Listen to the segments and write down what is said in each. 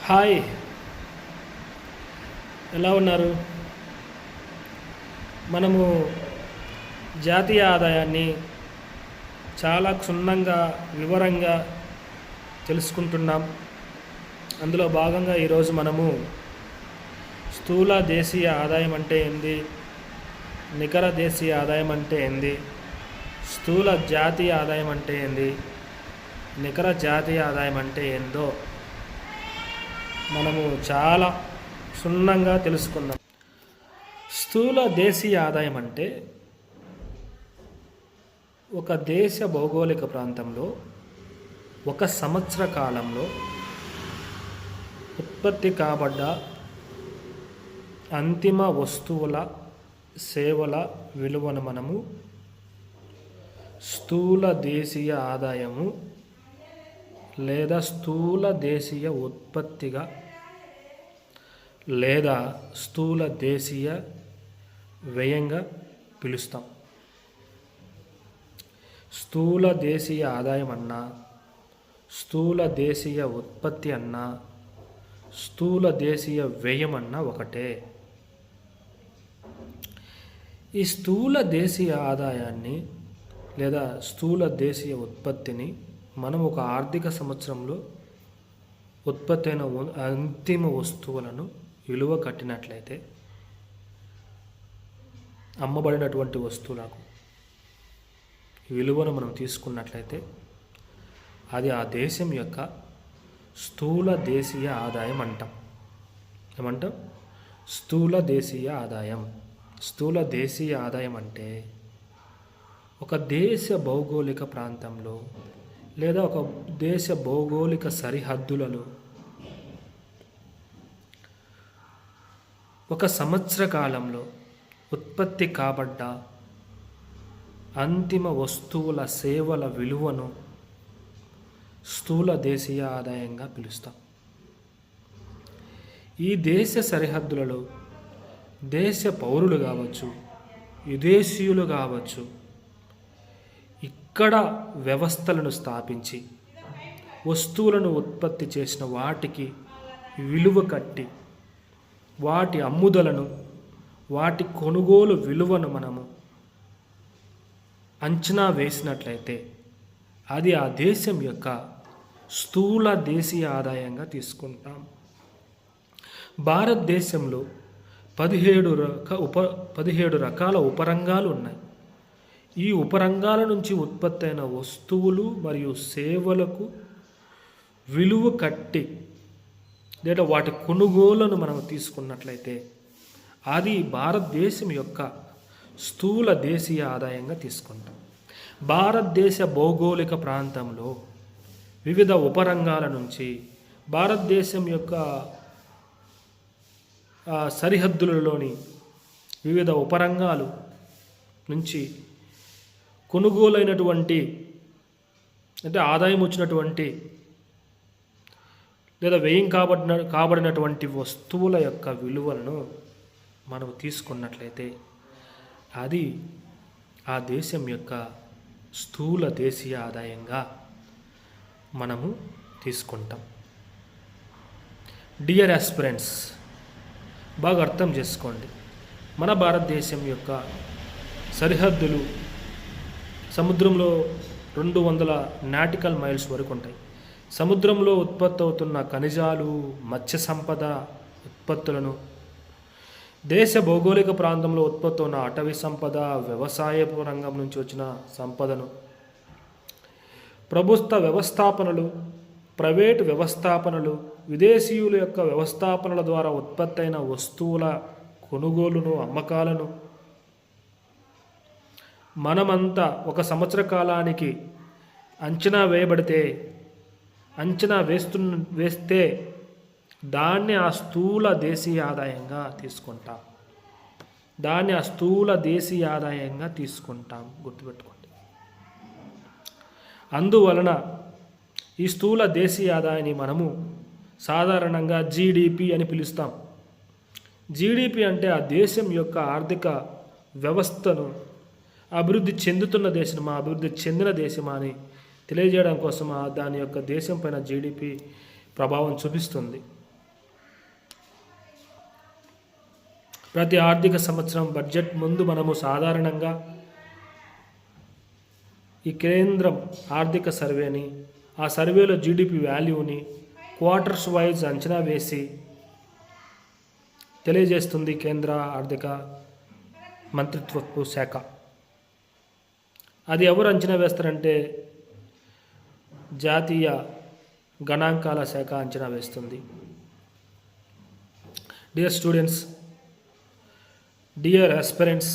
Hi, ఎలా ఉన్నారు? మనము జాతీయ ఆదాయాన్ని చాలా క్షుణ్ణంగా వివరంగా తెలుసుకుంటున్నాం. అందులో భాగంగా ఈరోజు మనము స్థూల దేశీయ ఆదాయం అంటే ఏంది, నికర దేశీయ ఆదాయం అంటే ఏంది, స్థూల జాతీయ ఆదాయం అంటే ఏంది, నికర జాతీయ ఆదాయం అంటే ఏందో మనము చాలా క్షుణ్ణంగా తెలుసుకుందాం. స్థూల దేశీయ ఆదాయం అంటే ఒక దేశ భౌగోళిక ప్రాంతంలో ఒక సంవత్సర కాలంలో ఉత్పత్తి కాబడ్డ అంతిమ వస్తువుల సేవల విలువను మనము స్థూల దేశీయ ఆదాయము లేదా స్థూల దేశీయ ఉత్పత్తిగా లేదా స్థూల దేశీయ వ్యయంగా పిలుస్తాం. స్థూల దేశీయ ఆదాయం అన్నా, స్థూల దేశీయ ఉత్పత్తి అన్నా, స్థూల దేశీయ వ్యయం అన్నా ఒకటే. ఈ స్థూల దేశీయ ఆదాయాన్ని లేదా స్థూల దేశీయ ఉత్పత్తిని మనం ఒక ఆర్థిక సంవత్సరంలో ఉత్పత్తి అయిన అంతిమ వస్తువులను విలువ కట్టినట్లయితే, అమ్మబడినటువంటి వస్తువులకు విలువను మనం తీసుకున్నట్లయితే అది ఆ దేశం యొక్క స్థూల దేశీయ ఆదాయం అంటాం. ఏమంటాం? స్థూల దేశీయ ఆదాయం. స్థూల దేశీయ ఆదాయం అంటే ఒక దేశ భౌగోళిక ప్రాంతంలో లేదా ఒక దేశ భౌగోళిక సరిహద్దులలో ఒక సంవత్సర కాలంలో ఉత్పత్తి కాబడ్డ అంతిమ వస్తువుల సేవల విలువను స్థూల దేశీయ ఆదాయంగా పిలుస్తాం. ఈ దేశ సరిహద్దులలో దేశ పౌరులు కావచ్చు, విదేశీయులు కావచ్చు, ఇక్కడ వ్యవస్థలను స్థాపించి వస్తువులను ఉత్పత్తి చేసిన వాటికి విలువ కట్టి వాటి అమ్ముదలను, వాటి కొనుగోలు విలువను మనము అంచనా వేసినట్లయితే అది ఆ దేశం యొక్క స్థూల దేశీయ ఆదాయంగా తీసుకుంటాం. భారతదేశంలో 17 రకాల ఉపరంగాలు ఉన్నాయి. ఈ ఉపరంగాల నుంచి ఉత్పత్తి అయిన వస్తువులు మరియు సేవలకు విలువ కట్టి లేదా వాటి కొనుగోలను మనం తీసుకున్నట్లయితే అది భారతదేశం యొక్క స్థూల దేశీయ ఆదాయంగా తీసుకుంటాం. భారతదేశ భౌగోళిక ప్రాంతంలో వివిధ ఉపరంగాల నుంచి భారతదేశం యొక్క సరిహద్దులలోని వివిధ ఉపరంగాలు నుంచి కొనుగోలైనటువంటి అంటే ఆదాయం వచ్చినటువంటి లేదా వ్యయం కాబడినటువంటి వస్తువుల యొక్క విలువలను మనం తీసుకున్నట్లయితే అది ఆ దేశం యొక్క స్థూల దేశీయ ఆదాయంగా మనము తీసుకుంటాం. డియర్ ఆస్పిరెంట్స్, బాగా అర్థం చేసుకోండి. మన భారతదేశం యొక్క సరిహద్దులు సముద్రంలో 200 నాటికల్ మైల్స్ వరకు ఉంటాయి. సముద్రంలో ఉత్పత్తి అవుతున్న ఖనిజాలు, మత్స్య సంపద ఉత్పత్తులను, దేశ భౌగోళిక ప్రాంతంలో ఉత్పత్తి ఉన్న అటవీ సంపద, వ్యవసాయపు రంగం నుంచి వచ్చిన సంపదను, ప్రభుత్వ వ్యవస్థాపనలు, ప్రైవేటు వ్యవస్థాపనలు, విదేశీయుల యొక్క వ్యవస్థాపనల ద్వారా ఉత్పత్తి అయిన వస్తువుల కొనుగోలును, అమ్మకాలను మనమంతా ఒక సంవత్సర కాలానికి అంచనా వేస్తే దాన్ని ఆ స్థూల దేశీయ ఆదాయంగా తీసుకుంటాం. గుర్తుపెట్టుకోండి. అందువలన ఈ స్థూల దేశీయ ఆదాయాన్ని మనము సాధారణంగా జీడిపి అని పిలుస్తాం. జీడిపి అంటే ఆ దేశం యొక్క ఆర్థిక వ్యవస్థను అభివృద్ధి చెందుతున్న దేశమా, అభివృద్ధి చెందిన దేశమా అని తెలియజేయడం కోసం దాని యొక్క దేశం పైన జీడిపి ప్రభావం చూపిస్తుంది. ప్రతి ఆర్థిక సంవత్సరం బడ్జెట్ ముందు మనము సాధారణంగా ఈ కేంద్రం ఆర్థిక సర్వేని, ఆ సర్వేలో జీడిపి వాల్యూని క్వార్టర్స్ వైజ్ అంచనా వేసి తెలియజేస్తుంది కేంద్ర ఆర్థిక మంత్రిత్వ శాఖ. అది ఎవరు అంచనా వేస్తారంటే జాతీయ గణాంకాల శాఖ అంచనా వేస్తుంది. డియర్ స్టూడెంట్స్, డియర్ ఆస్పిరెంట్స్,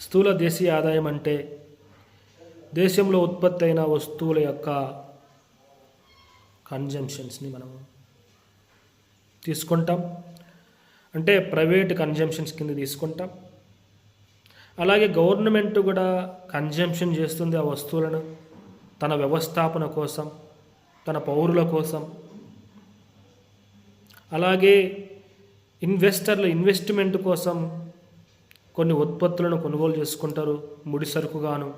స్థూల దేశీయ ఆదాయం అంటే దేశంలో ఉత్పత్తి అయిన వస్తువుల యొక్క కన్జంప్షన్స్ని మనం తీసుకుంటాం, అంటే ప్రైవేట్ కన్జంప్షన్స్ కింద తీసుకుంటాం. అలాగే గవర్నమెంట్ కూడా కన్జంప్షన్ చేస్తుంది ఆ వస్తువులను తన వ్యవస్థాపన కోసం, తన పౌరుల కోసం. అలాగే ఇన్వెస్టర్లు ఇన్వెస్ట్మెంట్ కోసం కొన్ని ఉత్పత్తులను కొనుగోలు చేసుకుంటారు ముడి సరుకుగాను.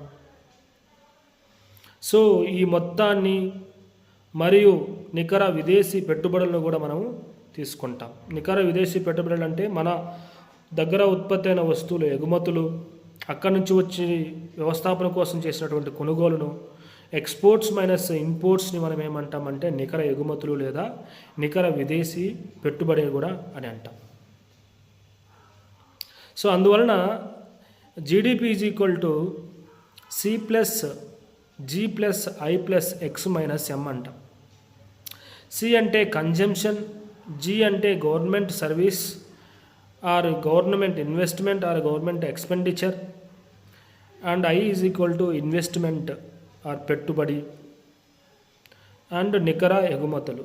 సో ఈ మొత్తాన్ని మరియు నికర విదేశీ పెట్టుబడులను కూడా మనము తీసుకుంటాం. నికర విదేశీ పెట్టుబడులు అంటే మన దగ్గర ఉత్పత్తి అయిన వస్తువులు ఎగుమతులు, అక్కడి నుంచి వచ్చి వ్యవస్థాపన కోసం చేసినటువంటి కొనుగోలును, ఎక్స్పోర్ట్స్ మైనస్ ఇంపోర్ట్స్ని మనం ఏమంటామంటే నికర ఎగుమతులు లేదా నికర విదేశీ పెట్టుబడి కూడా అని అంటాం. సో అందువలన GDP is equal to C plus G plus I plus X minus M అంటాం. సి అంటే కన్జంప్షన్, జీ అంటే government service or government investment or government expenditure, and I is equal to investment or పెట్టుబడి, and నికర ఎగుమతులు.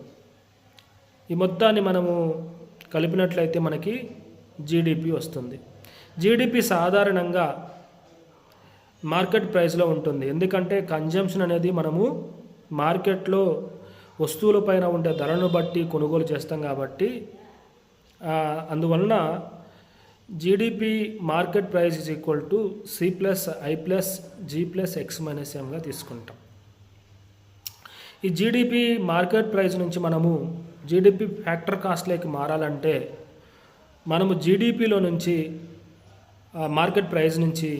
ఈ మొత్తాన్ని మనము కలిపినట్లయితే మనకి జీడిపి వస్తుంది. జీడిపి సాధారణంగా మార్కెట్ ప్రైస్లో ఉంటుంది, ఎందుకంటే కన్జంప్షన్ అనేది మనము మార్కెట్లో వస్తువులపైన ఉండే ధరను బట్టి కొనుగోలు చేస్తాం కాబట్టి అందువలన GDP market price is equal to C plus I plus G plus X minus ఎంగా తీసుకుంటాం. ఈ జీడిపి మార్కెట్ ప్రైస్ నుంచి మనము జీడిపి ఫ్యాక్టర్ కాస్ట్లోకి మారాలంటే మనము జీడిపిలో నుంచి మార్కెట్ ప్రైస్ నుంచి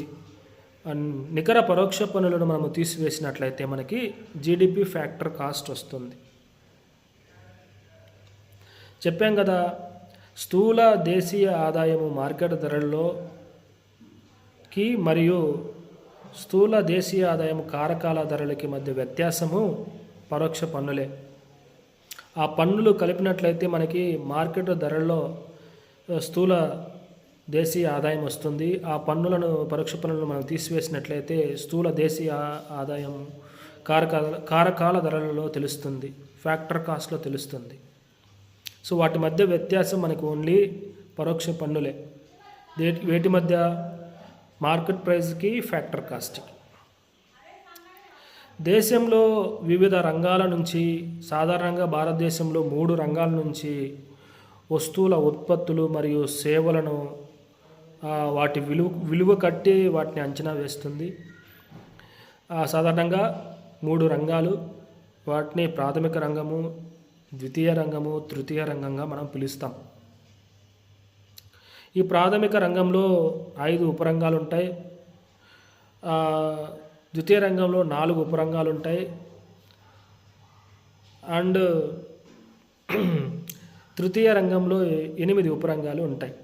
నికర పరోక్ష పన్నులను మనము తీసివేసినట్లయితే మనకి జీడిపి ఫ్యాక్టర్ కాస్ట్ వస్తుంది. చెప్పాం కదా, స్థూల దేశీయ ఆదాయము మార్కెట్ ధరల్లోకి మరియు స్థూల దేశీయ ఆదాయం కారకాల ధరలకి మధ్య వ్యత్యాసము పరోక్ష పన్నులే. ఆ పన్నులు కలిపినట్లయితే మనకి మార్కెట్ ధరల్లో స్థూల దేశీయ ఆదాయం వస్తుంది. ఆ పన్నులను పరోక్ష పన్నులను మనం తీసివేసినట్లయితే స్థూల దేశీయ ఆదాయం కారకాల ధరలలో తెలుస్తుంది, ఫ్యాక్టర్ కాస్ట్లో తెలుస్తుంది. సో వాటి మధ్య వ్యత్యాసం మనకు ఓన్లీ పరోక్ష పన్నులే. వేటి మధ్య? మార్కెట్ ప్రైస్కి ఫ్యాక్టర్ కాస్ట్కి. దేశంలో వివిధ రంగాల నుంచి, సాధారణంగా భారతదేశంలో 3 రంగాల నుంచి వస్తువుల ఉత్పత్తులు మరియు సేవలను వాటి విలువ కట్టి వాటిని అంచనా వేస్తుంది. సాధారణంగా 3 రంగాలు, వాటిని ప్రాథమిక రంగము, ద్వితీయ రంగము, తృతీయ రంగంగా మనం పిలుస్తాం. ఈ ప్రాథమిక రంగంలో 5 ఉపరంగాలు ఉంటాయి. ద్వితీయ రంగంలో 4 ఉపరంగాలు ఉంటాయి. అండ్ తృతీయ రంగంలో 8 ఉపరంగాలు ఉంటాయి.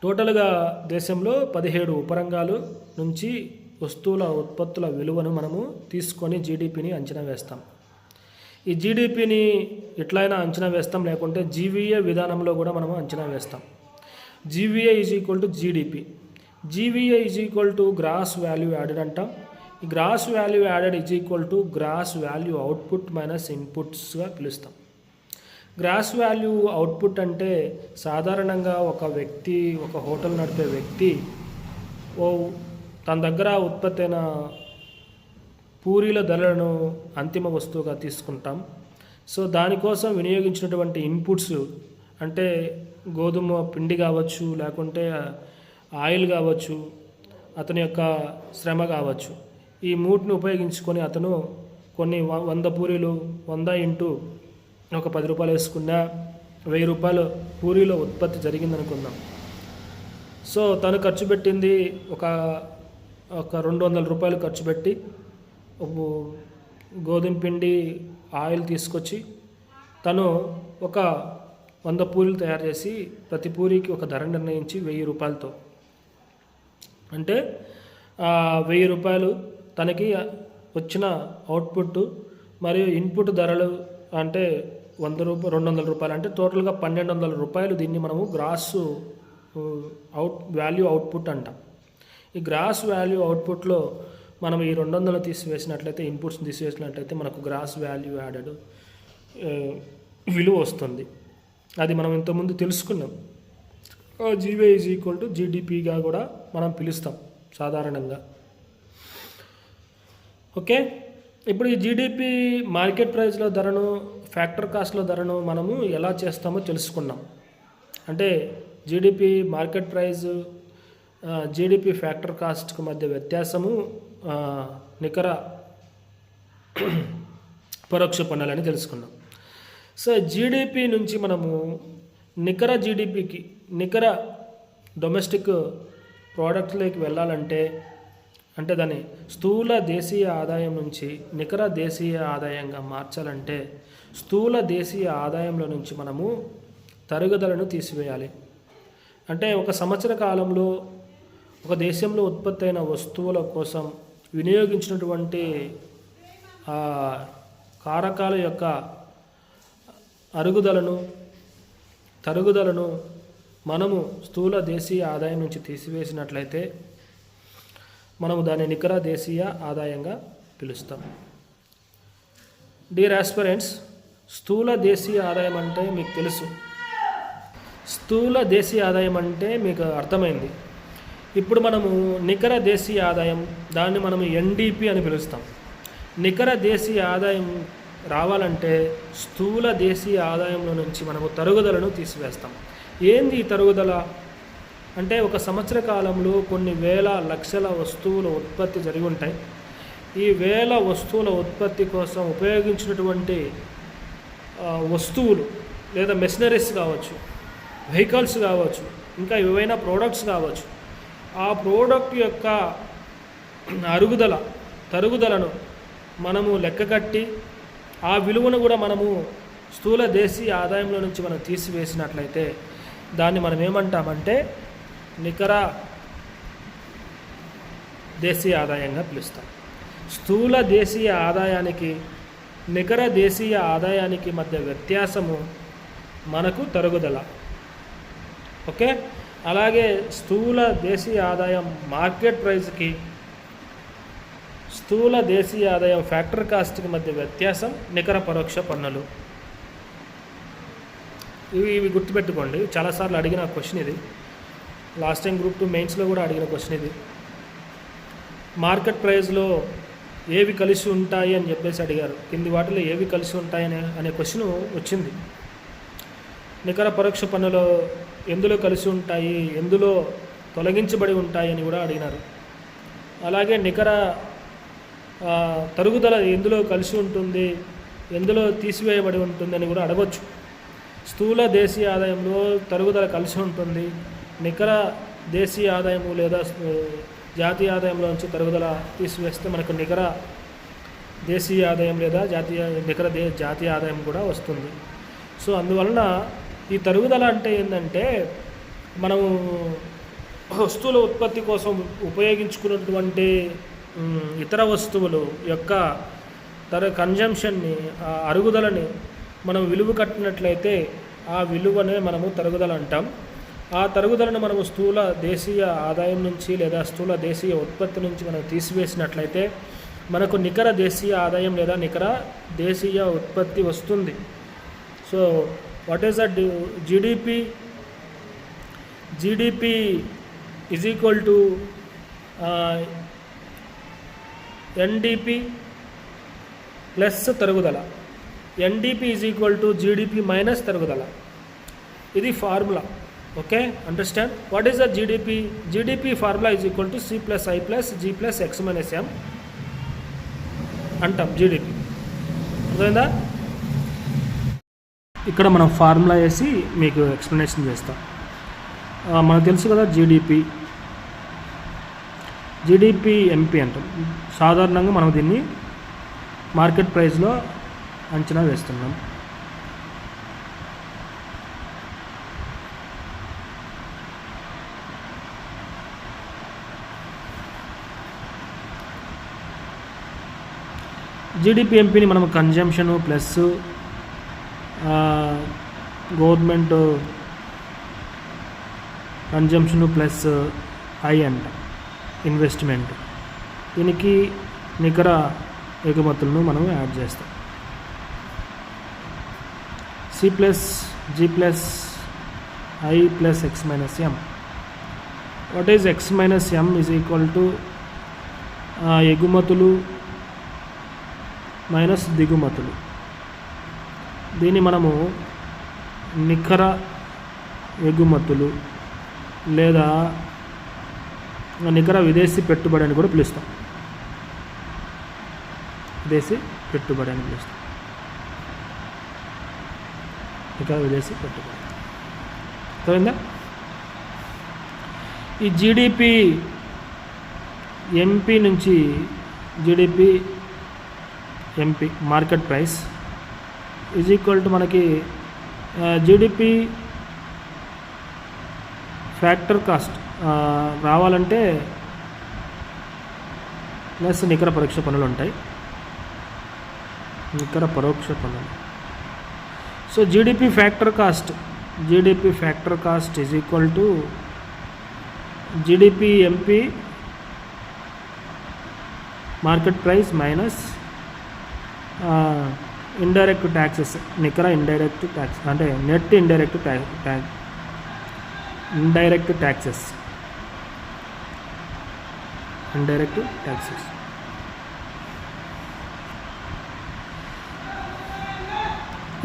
టోటల్గా దేశంలో 17 ఉపరంగాలు నుంచి వస్తువుల ఉత్పత్తుల విలువను మనము తీసుకొని జీడిపిని అంచనా వేస్తాం. ఈ జీడిపిని ఎట్లయినా అంచనా వేస్తాం, లేకుంటే జీవీఏ విధానంలో కూడా మనము అంచనా వేస్తాం. GVA is equal to GDP. GVA is equal to gross value added అంటాం. ఈ gross value added is equal to gross value output minus ఇన్పుట్స్గా పిలుస్తాం. గ్రాస్ వాల్యూ అవుట్పుట్ అంటే సాధారణంగా ఒక వ్యక్తి, ఒక హోటల్ నడిపే వ్యక్తి తన దగ్గర ఉత్పత్తి అయిన పూరీల ధరలను అంతిమ వస్తువుగా తీసుకుంటాం. సో దానికోసం వినియోగించినటువంటి ఇన్పుట్స్ అంటే గోధుమ పిండి కావచ్చు, లేకుంటే ఆయిల్ కావచ్చు, అతని యొక్క శ్రమ కావచ్చు, ఈ మూటిని ఉపయోగించుకొని అతను కొన్ని 100 పూరీలు 100 ఇంటూ ఒక 10 రూపాయలు వేసుకున్నా, రూపాయలు పూరీలో ఉత్పత్తి జరిగిందనుకుందాం. సో తను ఖర్చు పెట్టింది ఒక 200 రూపాయలు ఖర్చు పెట్టి గోధుమ పిండి ఆయిల్ తీసుకొచ్చి తను ఒక 100 పూరీలు తయారు చేసి ప్రతి పూరికి ఒక ధర నిర్ణయించి 1000 రూపాయలతో, అంటే 1000 రూపాయలు తనకి వచ్చిన అవుట్పుట్ మరియు ఇన్పుట్ ధరలు అంటే 200 రూపాయలు, అంటే టోటల్గా 1200 రూపాయలు. దీన్ని మనము గ్రాస్ వాల్యూ అవుట్పుట్ అంటాం. ఈ గ్రాస్ వాల్యూ అవుట్పుట్లో మనం ఈ 200 తీసివేసినట్లయితే, ఇన్పుట్స్ తీసివేసినట్లయితే మనకు గ్రాస్ వాల్యూ యాడెడ్ విలువ వస్తుంది. అది మనం ఇంతకుముందు తెలుసుకున్నాం. జీవై ఈజ్ ఈక్వల్ టు జీడిపిగా కూడా మనం పిలుస్తాం సాధారణంగా. ఓకే, ఇప్పుడు ఈ జీడిపి మార్కెట్ ప్రైస్లో ధరను, ఫ్యాక్టర్ కాస్ట్లో ధరను మనము ఎలా చేస్తామో తెలుసుకున్నాం. అంటే GDP market price, GDP factor కాస్ట్కి మధ్య వ్యత్యాసము నికర పరోక్ష పన్నులని తెలుసుకున్నాం. సో జీడిపి నుంచి మనము నికర జీడిపికి, నికర డొమెస్టిక్ ప్రోడక్ట్లోకి వెళ్ళాలంటే, అంటే దాన్ని స్థూల దేశీయ ఆదాయం నుంచి నికర దేశీయ ఆదాయంగా మార్చాలంటే స్థూల దేశీయ ఆదాయంలో నుంచి మనము తరుగుదలను తీసివేయాలి. అంటే ఒక సంవత్సర కాలంలో ఒక దేశంలో ఉత్పత్తి అయిన వస్తువుల కోసం వినియోగించినటువంటి కారకాల యొక్క తరుగుదలను మనము స్థూల దేశీయ ఆదాయం నుంచి తీసివేసినట్లయితే మనము దాన్ని నికర దేశీయ ఆదాయంగా పిలుస్తాం. డియర్ ఆస్పిరెంట్స్, స్థూల దేశీయ ఆదాయం అంటే మీకు తెలుసు. స్థూల దేశీయ ఆదాయం అంటే మీకు అర్థమైంది. ఇప్పుడు మనము నికర దేశీయ ఆదాయం, దాన్ని మనము ఎన్డిపి అని పిలుస్తాం. నికర దేశీయ ఆదాయం రావాలంటే స్థూల దేశీయ ఆదాయంలో నుంచి మనము తరుగుదలను తీసివేస్తాం. ఏంది ఈ తరుగుదల అంటే, ఒక సంవత్సర కాలంలో కొన్ని వేల లక్షల వస్తువుల ఉత్పత్తి జరిగి ఉంటాయి. ఈ వేల వస్తువుల ఉత్పత్తి కోసం ఉపయోగించినటువంటి వస్తువులు లేదా మెషినరీస్ కావచ్చు, వెహికల్స్ కావచ్చు, ఇంకా ఏవైనా ప్రోడక్ట్స్ కావచ్చు, ఆ ప్రోడక్ట్ యొక్క తరుగుదలను మనము లెక్కగట్టి ఆ విలువను కూడా మనము స్థూల దేశీయ ఆదాయంలో నుంచి మనం తీసివేసినట్లయితే దాన్ని మనం ఏమంటామంటే నికర దేశీయ ఆదాయంగా పిలుస్తాం. స్థూల దేశీయ ఆదాయానికి నికర దేశీయ ఆదాయానికి మధ్య వ్యత్యాసము మనకు తరుగుదల. ఓకే, అలాగే స్థూల దేశీయ ఆదాయం మార్కెట్ ప్రైస్కి స్థూల దేశీయ ఆదాయం ఫ్యాక్టర్ కాస్ట్కి మధ్య వ్యత్యాసం నికర పరోక్ష పన్నులు. ఇవి గుర్తుపెట్టుకోండి. చాలాసార్లు అడిగిన క్వశ్చన్ ఇది. లాస్ట్ టైం గ్రూప్ 2 మెయిన్స్లో కూడా అడిగిన క్వశ్చన్ ఇది. మార్కెట్ ప్రైస్లో ఏవి కలిసి ఉంటాయి అని చెప్పేసి అడిగారు. కింది వాటిలో ఏవి కలిసి ఉంటాయని అనే క్వశ్చన్ వచ్చింది. నికర పరోక్ష పన్నులో ఎందులో కలిసి ఉంటాయి, ఎందులో తొలగించబడి ఉంటాయి అని కూడా అడిగినారు. అలాగే నికర తరుగుదల ఎందులో కలిసి ఉంటుంది, ఎందులో తీసివేయబడి ఉంటుంది అని కూడా అడగవచ్చు. స్థూల దేశీయ ఆదాయంలో తరుగుదల కలిసి ఉంటుంది. నికర దేశీయ ఆదాయము లేదా జాతీయ ఆదాయంలో నుంచి తరుగుదల తీసివేస్తే మనకు నికర దేశీయ ఆదాయం లేదా జాతీయ ఆదాయం కూడా వస్తుంది. సో అందువలన ఈ తరుగుదల అంటే ఏంటంటే, మనము వస్తువుల ఉత్పత్తి కోసం ఉపయోగించుకున్నటువంటి ఇతర వస్తువులు యొక్క కన్జంప్షన్ని, అరుగుదలని మనం విలువ కట్టినట్లయితే ఆ విలువనే మనము తరుగుదల అంటాం. ఆ తరుగుదలను మనము స్థూల దేశీయ ఆదాయం నుంచి లేదా స్థూల దేశీయ ఉత్పత్తి నుంచి మనం తీసివేసినట్లయితే మనకు నికర దేశీయ ఆదాయం లేదా నికర దేశీయ ఉత్పత్తి వస్తుంది. So what is the GDP? GDP is equal to NDP plus తరుగుదల. NDP is equal to GDP minus తరుగుదల. ఇది formula. Okay, understand what is the GDP? GDP formula is equal to C plus I plus G plus X minus M అంటాం GDP. అర్థమైందా? ఇక్కడ మనం formula వేసి మీకు explanation చేస్తాం. మనకు తెలుసు కదా జీడిపి ఎంపీ అంటాం. సాధారణంగా మనం దీన్ని మార్కెట్ ప్రైస్లో అంచనా వేస్తున్నాం. జీడిపి ఎంపీని మనం consumption plus government consumption plus I అంట ఇన్వెస్ట్మెంట్, దీనికి నికర ఎగుమతులను మనం యాడ్ చేస్తాం. C plus G plus I plus X minus M. What is X minus M is equal to ఎగుమతులు మైనస్ దిగుమతులు. దీన్ని మనము నికర ఎగుమతులు లేదా నికర విదేశీ పెట్టుబడి అని కూడా పిలుస్తాం. విదేశీ పెట్టుబడి అని పిలుస్తాం. నికర విదేశీ పెట్టుబడి అర్థమైందా? ఈ జీడిపి ఎంపీ నుంచి GDP MP market price is equal to మనకి జీడిపి ఫ్యాక్టర్ కాస్ట్ రావాలంటే ప్లస్ నికర పరోక్ష పన్నులు ఉంటాయి. నికర పరోక్ష పన్నులు. So GDP factor cost is equal to GDP MP market price minus indirect taxes, నికర ఇండైరెక్ట్ ట్యాక్స్ అంటే నెట్ ఇండైరెక్ట్ ట్యాక్సెస్.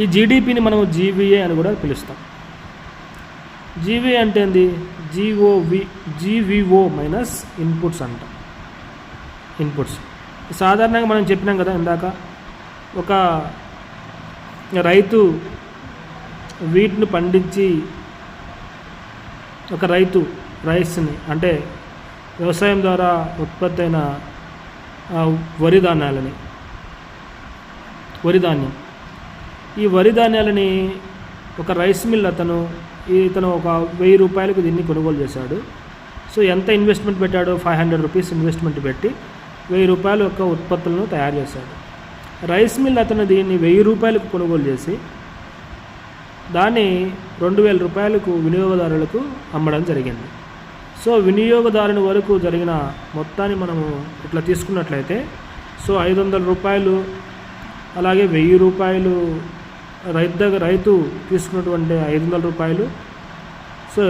ఈ జీడిపిని మనం జీవీఏ అని కూడా పిలుస్తాం. జీవీఏ అంటే ఏంది? జీవీఓ మైనస్ ఇన్పుట్స్ అంటాం. ఇన్పుట్స్ సాధారణంగా మనం చెప్పినాం కదా ఇందాక, ఒక రైతు వీటిని పండించి ఒక రైతు రైస్ని అంటే వ్యవసాయం ద్వారా ఉత్పత్తి అయిన వరి ధాన్యం, ఈ వరి ధాన్యాలని ఒక రైస్ మిల్ ఇతను ఒక 1000 రూపాయలకు దీన్ని కొనుగోలు చేశాడు. సో ఎంత ఇన్వెస్ట్మెంట్ పెట్టాడు? 500 రూపీస్ ఇన్వెస్ట్మెంట్ పెట్టి 1000 రూపాయల యొక్క ఉత్పత్తులను తయారు చేశాడు. రైస్ మిల్ అతను దీన్ని 1000 రూపాయలకు కొనుగోలు చేసి దాన్ని 2000 రూపాయలకు వినియోగదారులకు అమ్మడం జరిగింది. సో వినియోగదారుని వరకు జరిగిన మొత్తాన్ని మనము ఇట్లా తీసుకున్నట్లయితే సో 500 రూపాయలు, అలాగే 1000 రూపాయలు రైతు తీసుకున్నటువంటి 500 రూపాయలు. సో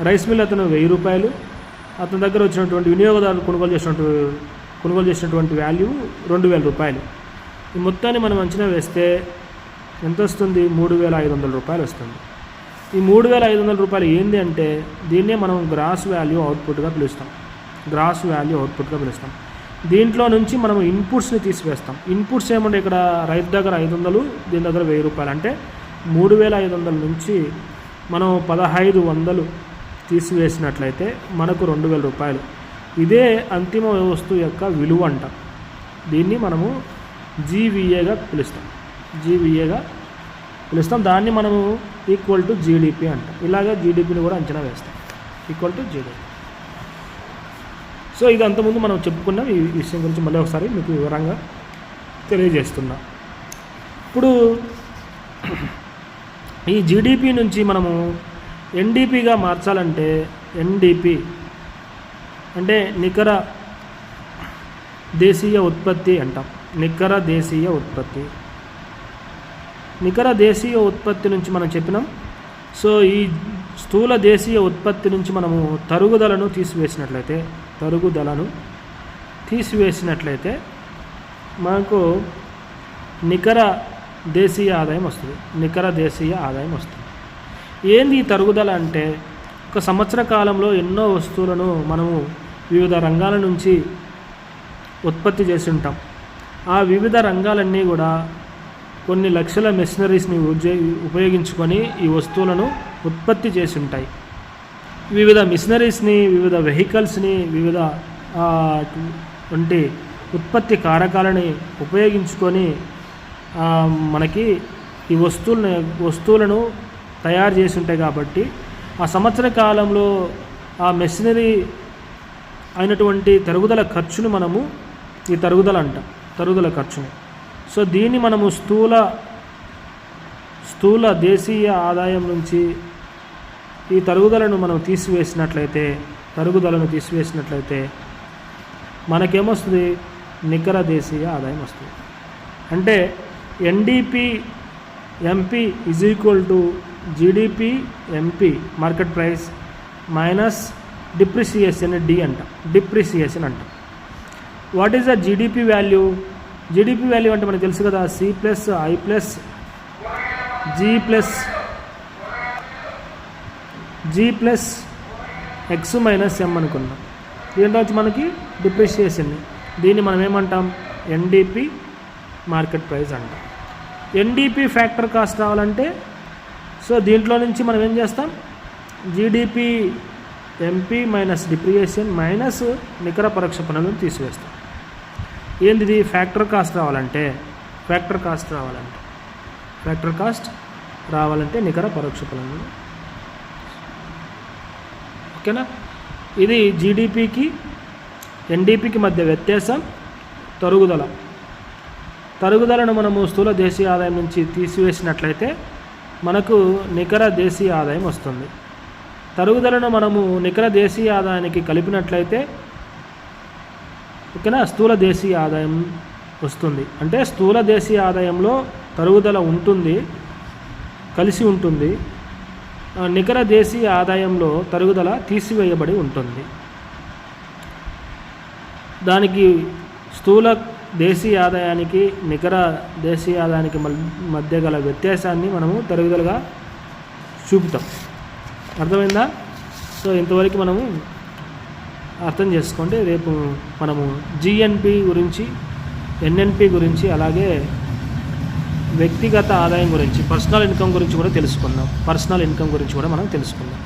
రైస్ మిల్ అతను 1000 రూపాయలు, అతని దగ్గర వచ్చినటువంటి వినియోగదారులు కొనుగోలు చేసినటువంటి వాల్యూ 2000 రూపాయలు. ఈ మొత్తాన్ని మనం అంచనా వేస్తే ఎంత వస్తుంది? 3500 రూపాయలు వస్తుంది. ఈ 3500 రూపాయలు ఏంది అంటే దీన్నే మనం గ్రాస్ వాల్యూ అవుట్పుట్గా పిలుస్తాం. దీంట్లో నుంచి మనం ఇన్పుట్స్ని తీసివేస్తాం. ఇన్పుట్స్ ఏమంటే ఇక్కడ రైతు దగ్గర 500, దీని దగ్గర 1000 రూపాయలు, అంటే 3500 నుంచి మనం 1500 తీసివేసినట్లయితే మనకు 2000 రూపాయలు. ఇదే అంతిమ వస్తువు యొక్క విలువ అంట. దీన్ని మనము జీవీఏగా పిలుస్తాం. దాన్ని మనము ఈక్వల్ టు జీడిపి అంటాం. ఇలాగే జీడిపిని కూడా అంచనా వేస్తాం, ఈక్వల్ టు జీడిపి. సో ఇది అంతకుముందు మనం చెప్పుకున్నాం. ఈ విషయం గురించి మళ్ళీ ఒకసారి మీకు వివరంగా తెలియజేస్తున్నా. ఇప్పుడు ఈ జీడిపి నుంచి మనము ఎన్డిపిగా మార్చాలంటే, ఎన్డిపి అంటే నికర దేశీయ ఉత్పత్తి అంటాం. నికర దేశీయ ఉత్పత్తి నుంచి మనం చెప్పినాం. సో ఈ స్థూల దేశీయ ఉత్పత్తి నుంచి మనము తరుగుదలను తీసివేసినట్లయితే మనకు నికర దేశీయ ఆదాయం వస్తుంది. ఏంది ఈ తరుగుదల అంటే, ఒక సంవత్సర కాలంలో ఎన్నో వస్తువులను మనము వివిధ రంగాల నుంచి ఉత్పత్తి చేసి ఉంటాం. ఆ వివిధ రంగాలన్నీ కూడా కొన్ని లక్షల మెషినరీస్ని ఉపయోగించుకొని ఈ వస్తువులను ఉత్పత్తి చేసి ఉంటాయి. వివిధ మిషనరీస్ని, వివిధ వెహికల్స్ని, వివిధ వంటి ఉత్పత్తి కారకాలని ఉపయోగించుకొని మనకి ఈ వస్తువులను తయారు చేసి ఉంటాయి. కాబట్టి ఆ సంవత్సర కాలంలో ఆ మెషినరీ అయినటువంటి తరుగుదల ఖర్చును మనము ఈ తరుగుదల ఖర్చుని. సో దీన్ని మనము స్థూల దేశీయ ఆదాయం నుంచి ఈ తరుగుదలను తీసివేసినట్లయితే మనకేమొస్తుంది? నికర దేశీయ ఆదాయం వస్తుంది. అంటే NDP MP is equal to GDP MP market price minus depreciation depreciation అంట. What is the GDP value? GDP value అంటే మనకు తెలుసు కదా, C plus I plus G plus X minus M అనుకున్నాం. దీంట్లో వచ్చి మనకి డిప్రిసియేషన్, దీన్ని మనం ఏమంటాం? ఎన్డిపి మార్కెట్ ప్రైస్ అంటాం. ఎన్డిపి ఫ్యాక్టర్ కాస్ట్ రావాలంటే సో దీంట్లో నుంచి మనం ఏం చేస్తాం? GDP MP minus depreciation minus నికర పరోక్ష పన్నులను తీసివేస్తాం. ఏంటిది? ఫ్యాక్టర్ కాస్ట్ రావాలంటే నికర పరోక్ష పన్నులు. ఓకేనా? ఇది జీడిపికి ఎన్డిపికి మధ్య వ్యత్యాసం తరుగుదలను మనము స్థూల దేశీయ ఆదాయం నుంచి తీసివేసినట్లయితే మనకు నికర దేశీయ ఆదాయం వస్తుంది. తరుగుదలను మనము నికర దేశీయ ఆదాయానికి కలిపినట్లయితే ఓకేనా స్థూల దేశీయ ఆదాయం వస్తుంది. అంటే స్థూల దేశీయ ఆదాయంలో తరుగుదల కలిసి ఉంటుంది. నికర దేశీయ ఆదాయంలో తరుగుదల తీసివేయబడి ఉంటుంది. దానికి స్థూల దేశీయ ఆదాయానికి నికర దేశీయ ఆదాయానికి మధ్య గల వ్యత్యాసాన్ని మనము తరుగుదలగా చూపుతాం. అర్థమైందా? సో ఇంతవరకు మనము అర్థం చేసుకోండి. రేపు మనము జిఎన్పి గురించి, ఎన్ఎన్పి గురించి, అలాగే వ్యక్తిగత ఆదాయం గురించి, పర్సనల్ ఇన్కమ్ గురించి కూడా మనం తెలుసుకుందాం.